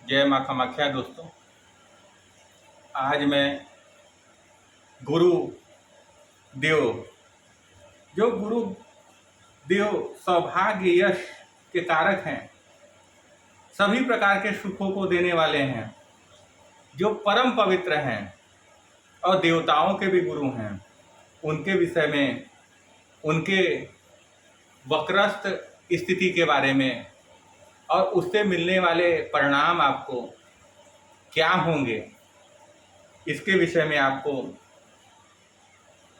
जय माँ कामाख्या। दोस्तों, आज मैं गुरु देव, जो गुरु देव सौभाग्य यश के कारक हैं, सभी प्रकार के सुखों को देने वाले हैं, जो परम पवित्र हैं और देवताओं के भी गुरु हैं, उनके विषय में, उनके वक्रस्त स्थिति के बारे में और उससे मिलने वाले परिणाम आपको क्या होंगे, इसके विषय में आपको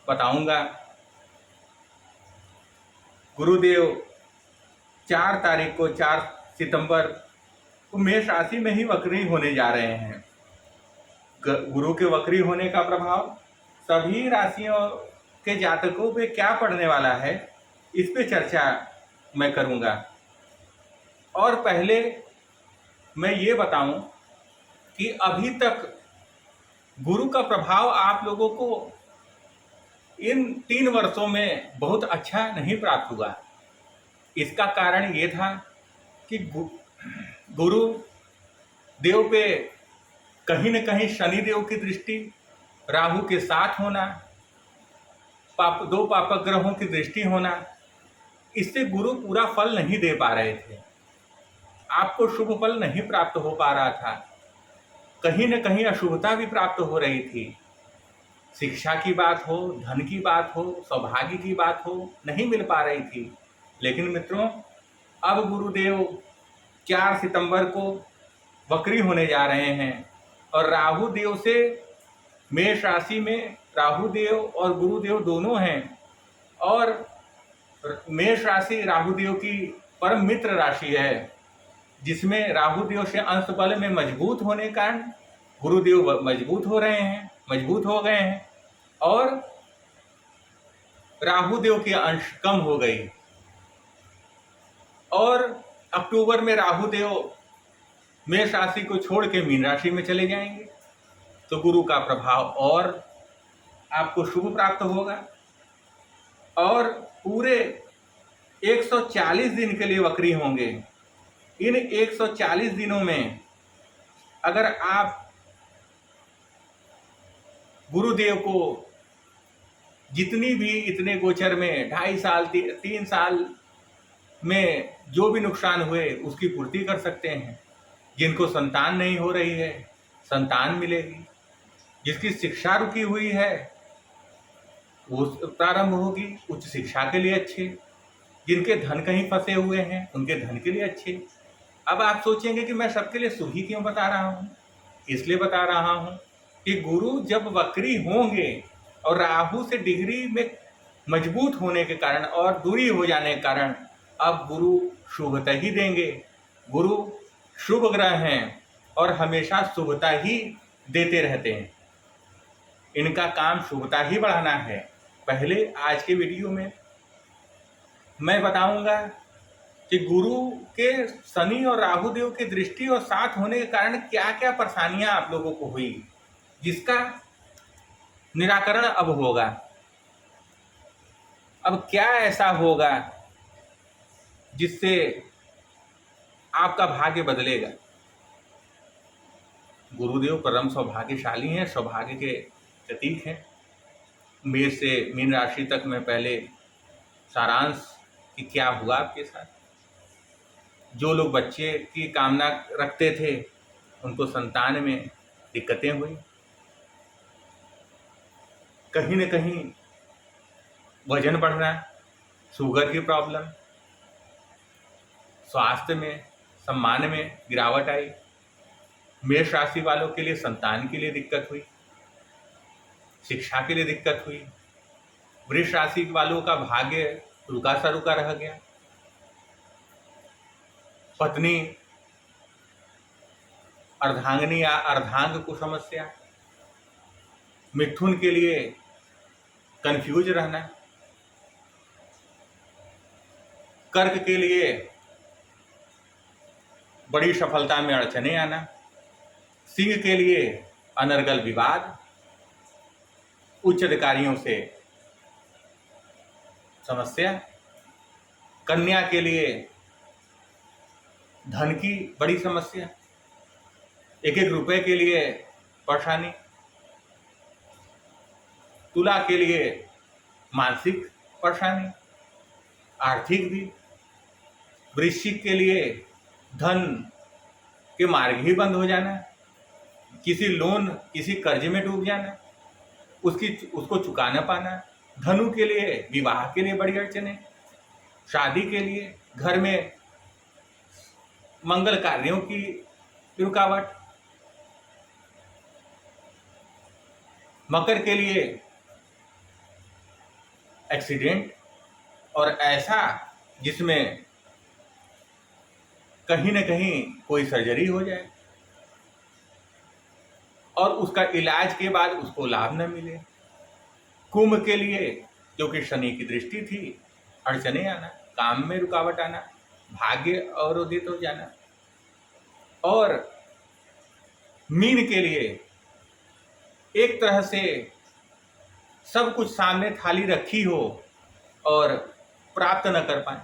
बताऊंगा। गुरुदेव 4 सितंबर को मेष राशि में ही वक्री होने जा रहे हैं। गुरु के वक्री होने का प्रभाव सभी राशियों के जातकों पे क्या पड़ने वाला है, इस पे चर्चा मैं करूंगा। और पहले मैं ये बताऊं कि अभी तक गुरु का प्रभाव आप लोगों को इन 3 वर्षों में बहुत अच्छा नहीं प्राप्त हुआ। इसका कारण ये था कि गुरु देव पे कहीं न कहीं शनि देव की दृष्टि, राहु के साथ होना, दो पापक ग्रहों की दृष्टि होना, इससे गुरु पूरा फल नहीं दे पा रहे थे। आपको शुभ फल नहीं प्राप्त हो पा रहा था, कहीं न कहीं अशुभता भी प्राप्त हो रही थी। शिक्षा की बात हो, धन की बात हो, सौभाग्य की बात हो, नहीं मिल पा रही थी। लेकिन मित्रों, अब गुरुदेव 4 सितंबर को वक्री होने जा रहे हैं और राहु देव से मेष राशि में राहु देव और गुरुदेव दोनों हैं। और मेष राशि राहु देव की परम मित्र राशि है, जिसमें राहु देव से अंश बल में मजबूत होने के कारण गुरुदेव मजबूत हो गए हैं और राहु देव की अंश कम हो गई। और अक्टूबर में राहु देव मेष राशि को छोड़ के मीन राशि में चले जाएंगे, तो गुरु का प्रभाव और आपको शुभ प्राप्त होगा। और पूरे 140 दिन के लिए वक्री होंगे। इन 140 दिनों में अगर आप गुरुदेव को जितनी भी इतने गोचर में 2.5 साल 3 साल में जो भी नुकसान हुए उसकी पूर्ति कर सकते हैं। जिनको संतान नहीं हो रही है, संतान मिलेगी। जिसकी शिक्षा रुकी हुई है वो प्रारंभ होगी, उच्च शिक्षा के लिए अच्छे। जिनके धन कहीं फंसे हुए हैं उनके धन के लिए अच्छे। अब आप सोचेंगे कि मैं सबके लिए शुभ ही क्यों बता रहा हूँ। इसलिए बता रहा हूँ कि गुरु जब वक्री होंगे और राहु से डिग्री में मजबूत होने के कारण और दूरी हो जाने के कारण अब गुरु शुभता ही देंगे। गुरु शुभ ग्रह हैं और हमेशा शुभता ही देते रहते हैं। इनका काम शुभता ही बढ़ाना है। पहले आज के वीडियो में मैं बताऊंगा कि गुरु के शनि और राहु देव की दृष्टि और साथ होने के कारण क्या क्या परेशानियां आप लोगों को हुई, जिसका निराकरण अब होगा। अब क्या ऐसा होगा जिससे आपका भाग्य बदलेगा। गुरुदेव परम सौभाग्यशाली हैं, सौभाग्य के प्रतीक हैं। मेष से मीन राशि तक में पहले सारांश कि क्या हुआ आपके साथ। जो लोग बच्चे की कामना रखते थे उनको संतान में दिक्कतें हुई। कहीं न कहीं वजन बढ़ना, शुगर की प्रॉब्लम, स्वास्थ्य में, सम्मान में गिरावट आई। मेष राशि वालों के लिए संतान के लिए दिक्कत हुई, शिक्षा के लिए दिक्कत हुई। वृष राशि वालों का भाग्य रुका सा रुका रह गया। पत्नी अर्धांगिनी या अर्धांग को समस्या। मिथुन के लिए कंफ्यूज रहना। कर्क के लिए बड़ी सफलता में अड़चने आना। सिंह के लिए अनर्गल विवाद, उच्च अधिकारियों से समस्या। कन्या के लिए धन की बड़ी समस्या। एक एक रुपए के लिए परेशानी। तुला के लिए मानसिक परेशानी, आर्थिक भी। वृश्चिक के लिए धन के मार्ग ही बंद हो जाना, किसी लोन किसी कर्ज में डूब जाना, उसको चुका न पाना। धनु के लिए विवाह के लिए बड़ी अड़चने, शादी के लिए, घर में मंगल कार्यों की रुकावट। मकर के लिए एक्सीडेंट, और ऐसा जिसमें कहीं न कहीं कोई सर्जरी हो जाए और उसका इलाज के बाद उसको लाभ न मिले। कुंभ के लिए, क्योंकि शनि की दृष्टि थी, अड़चने आना, काम में रुकावट आना, भाग्य अवरोधित हो जाना। और मीन के लिए एक तरह से सब कुछ सामने थाली रखी हो और प्राप्त न कर पाए।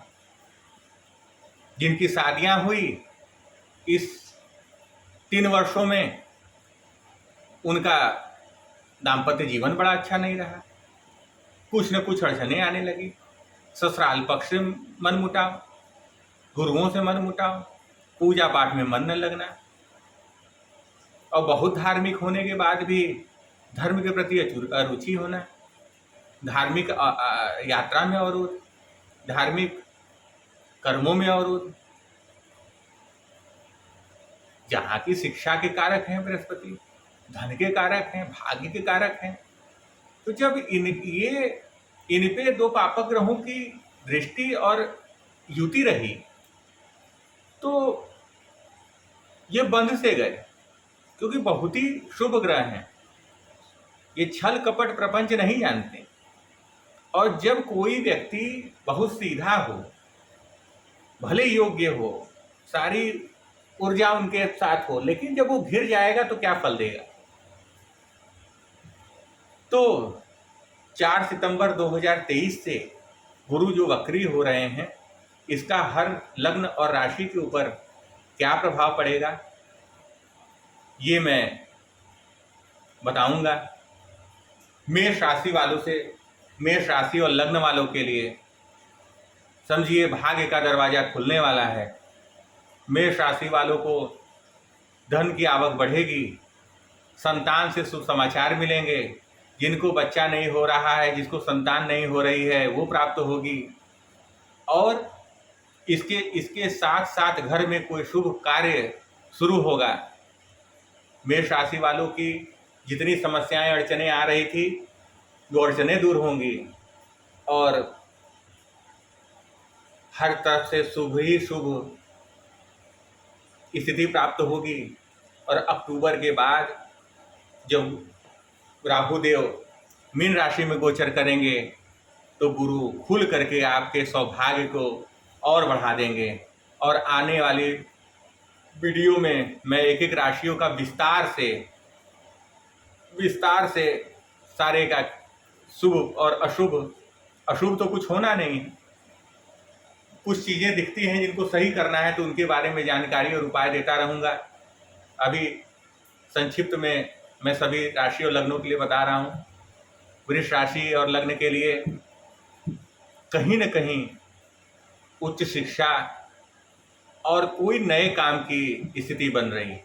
जिनकी शादियां हुई इस 3 वर्षों में, उनका दाम्पत्य जीवन बड़ा अच्छा नहीं रहा, कुछ न कुछ अड़चने आने लगी। ससुराल पक्ष से मनमुटाव, गुरुओं से मनमुटाव, पूजा पाठ में मन न लगना, और बहुत धार्मिक होने के बाद भी धर्म के प्रति अरुचि होना, धार्मिक यात्रा में अवरोध, धार्मिक कर्मों में अवरोध। जहाँ की शिक्षा के कारक हैं बृहस्पति, धन के कारक हैं, भाग्य के कारक हैं, तो जब इन पे 2 पापक ग्रहों की दृष्टि और युति रही तो ये बंध से गए, क्योंकि बहुत ही शुभ ग्रह हैं, ये छल कपट प्रपंच नहीं जानते। और जब कोई व्यक्ति बहुत सीधा हो, भले योग्य हो, सारी ऊर्जा उनके साथ हो, लेकिन जब वो घिर जाएगा तो क्या फल देगा। तो 4 सितंबर 2023 से गुरु जो वक्री हो रहे हैं, इसका हर लग्न और राशि के ऊपर क्या प्रभाव पड़ेगा ये मैं बताऊंगा। मेष राशि वालों से, मेष राशि और लग्न वालों के लिए समझिए भाग्य का दरवाजा खुलने वाला है। मेष राशि वालों को धन की आवक बढ़ेगी, संतान से शुभ समाचार मिलेंगे। जिनको बच्चा नहीं हो रहा है, जिसको संतान नहीं हो रही है, वो प्राप्त होगी। और इसके साथ साथ घर में कोई शुभ कार्य शुरू होगा। मेष राशि वालों की जितनी समस्याएं अड़चने आ रही थी, वो अड़चने दूर होंगी और हर तरफ से शुभ ही शुभ स्थिति प्राप्त होगी। और अक्टूबर के बाद जब राहु देव मीन राशि में गोचर करेंगे तो गुरु खुल करके आपके सौभाग्य को और बढ़ा देंगे। और आने वाली वीडियो में मैं एक एक राशियों का विस्तार से सारे का शुभ और अशुभ तो कुछ होना नहीं है, कुछ चीज़ें दिखती हैं जिनको सही करना है, तो उनके बारे में जानकारी और उपाय देता रहूँगा। अभी संक्षिप्त में मैं सभी राशि और लग्नों के लिए बता रहा हूँ। वृष राशि और लग्न के लिए कहीं न कहीं उच्च शिक्षा और कोई नए काम की स्थिति बन रही है।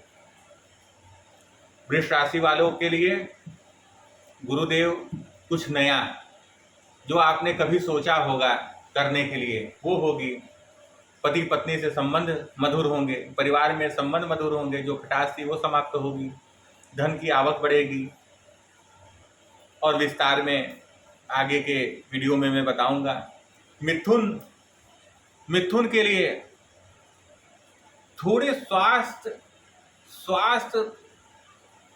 वृष राशि वालों के लिए गुरुदेव कुछ नया जो आपने कभी सोचा होगा करने के लिए वो होगी। पति पत्नी से संबंध मधुर होंगे, परिवार में संबंध मधुर होंगे, जो खटास थी वो समाप्त होगी, धन की आवक बढ़ेगी। और विस्तार में आगे के वीडियो में मैं बताऊंगा। मिथुन के लिए थोड़े स्वास्थ्य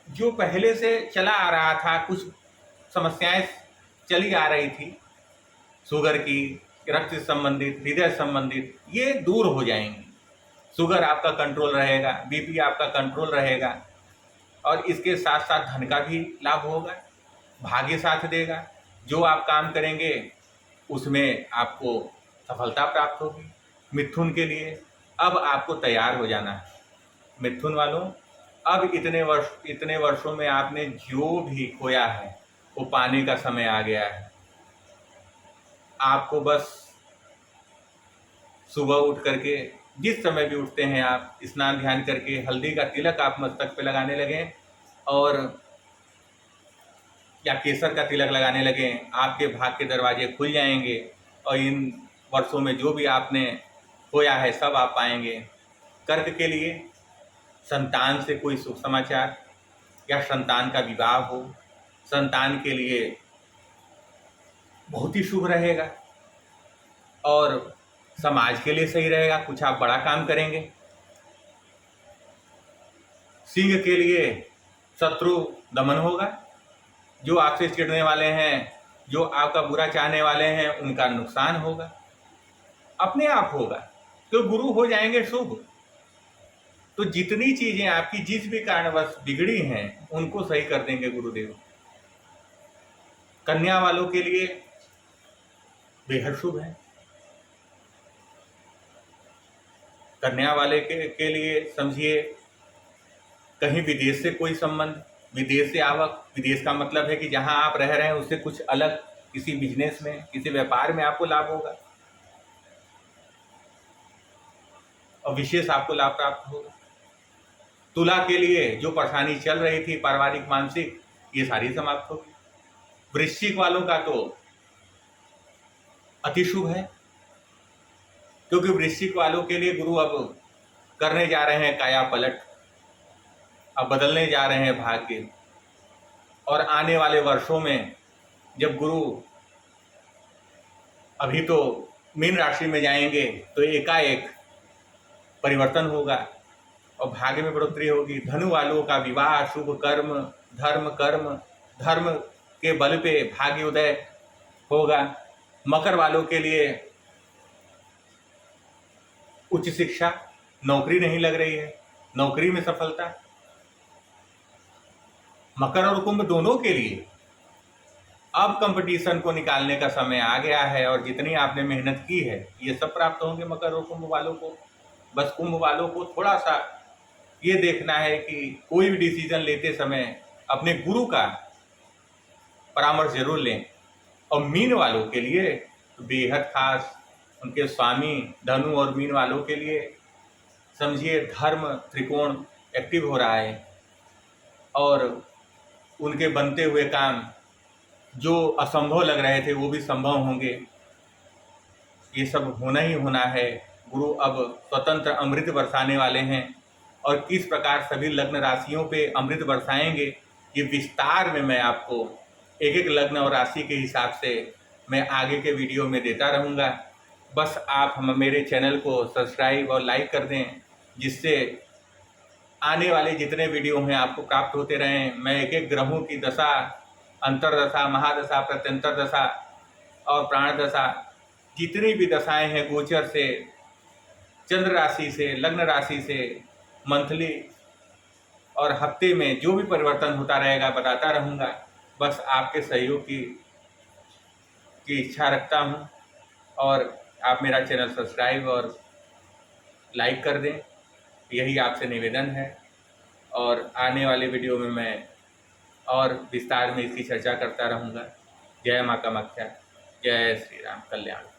जो पहले से चला आ रहा था, कुछ समस्याएं चली आ रही थी, शुगर की, रक्त से संबंधित, हृदय संबंधित, ये दूर हो जाएंगी। शुगर आपका कंट्रोल रहेगा, बीपी आपका कंट्रोल रहेगा और इसके साथ साथ धन का भी लाभ होगा, भाग्य साथ देगा। जो आप काम करेंगे उसमें आपको सफलता प्राप्त होगी। मिथुन के लिए अब आपको तैयार हो जाना है। मिथुन वालों, अब इतने वर्षों में आपने जो भी खोया है वो पाने का समय आ गया है। आपको बस सुबह उठ करके, जिस समय भी उठते हैं आप, स्नान ध्यान करके हल्दी का तिलक आप मस्तक पे लगाने लगें और या केसर का तिलक लगाने लगें। आपके भाग के दरवाजे खुल जाएंगे और इन वर्षों में जो भी आपने खोया है सब आप पाएंगे। कर्क के लिए संतान से कोई शुभ समाचार या संतान का विवाह हो, संतान के लिए बहुत ही शुभ रहेगा और समाज के लिए सही रहेगा, कुछ आप बड़ा काम करेंगे। सिंह के लिए शत्रु दमन होगा, जो आपसे चिढ़ने वाले हैं, जो आपका बुरा चाहने वाले हैं, उनका नुकसान होगा, अपने आप होगा, तो गुरु हो जाएंगे शुभ। तो जितनी चीजें आपकी जिस भी कारणवश बिगड़ी हैं उनको सही कर देंगे गुरुदेव। कन्या वालों के लिए बेहद शुभ है। कन्या वाले के लिए समझिए कहीं विदेश से कोई संबंध, विदेश से आवक। विदेश का मतलब है कि जहां आप रह रहे हैं उससे कुछ अलग, किसी बिजनेस में, किसी व्यापार में आपको लाभ होगा और विशेष आपको लाभ प्राप्त होगा। तुला के लिए जो परेशानी चल रही थी पारिवारिक मानसिक, ये सारी समाप्त होगी। वृश्चिक वालों का तो अति शुभ है, क्योंकि वृश्चिक वालों के लिए गुरु अब करने जा रहे हैं काया पलट, अब बदलने जा रहे हैं भाग्य। और आने वाले वर्षों में जब गुरु अभी तो मीन राशि में जाएंगे तो एकाएक परिवर्तन होगा और भाग्य में बढ़ोतरी होगी। धनु वालों का विवाह, शुभ कर्म, धर्म के बल पे भाग्य उदय होगा। मकर वालों के लिए उच्च शिक्षा, नौकरी नहीं लग रही है, नौकरी में सफलता। मकर और कुंभ दोनों के लिए अब कंपटीशन को निकालने का समय आ गया है और जितनी आपने मेहनत की है ये सब प्राप्त होंगे मकर और कुंभ वालों को। बस कुंभ वालों को थोड़ा सा ये देखना है कि कोई भी डिसीजन लेते समय अपने गुरु का परामर्श जरूर लें। और मीन वालों के लिए बेहद खास, उनके स्वामी धनु और मीन वालों के लिए समझिए धर्म त्रिकोण एक्टिव हो रहा है और उनके बनते हुए काम जो असंभव लग रहे थे वो भी संभव होंगे। ये सब होना ही होना है। गुरु अब स्वतंत्र अमृत बरसाने वाले हैं और किस प्रकार सभी लग्न राशियों पे अमृत बरसाएंगे ये विस्तार में मैं आपको एक एक लग्न और राशि के हिसाब से मैं आगे के वीडियो में देता रहूँगा। बस आप मेरे चैनल को सब्सक्राइब और लाइक कर दें, जिससे आने वाले जितने वीडियो हैं आपको प्राप्त होते रहें। मैं एक एक ग्रहों की दशा, अंतरदशा, महादशा, प्रत्यंतर दशा और प्राण दशा, जितनी भी दशाएं हैं गोचर से, चंद्र राशि से, लग्न राशि से, मंथली और हफ्ते में जो भी परिवर्तन होता रहेगा बताता रहूँगा। बस आपके सहयोग की इच्छा रखता हूँ और आप मेरा चैनल सब्सक्राइब और लाइक कर दें, यही आपसे निवेदन है। और आने वाले वीडियो में मैं और विस्तार में इसकी चर्चा करता रहूँगा। जय माँ कामाख्या, जय श्री राम कल्याण।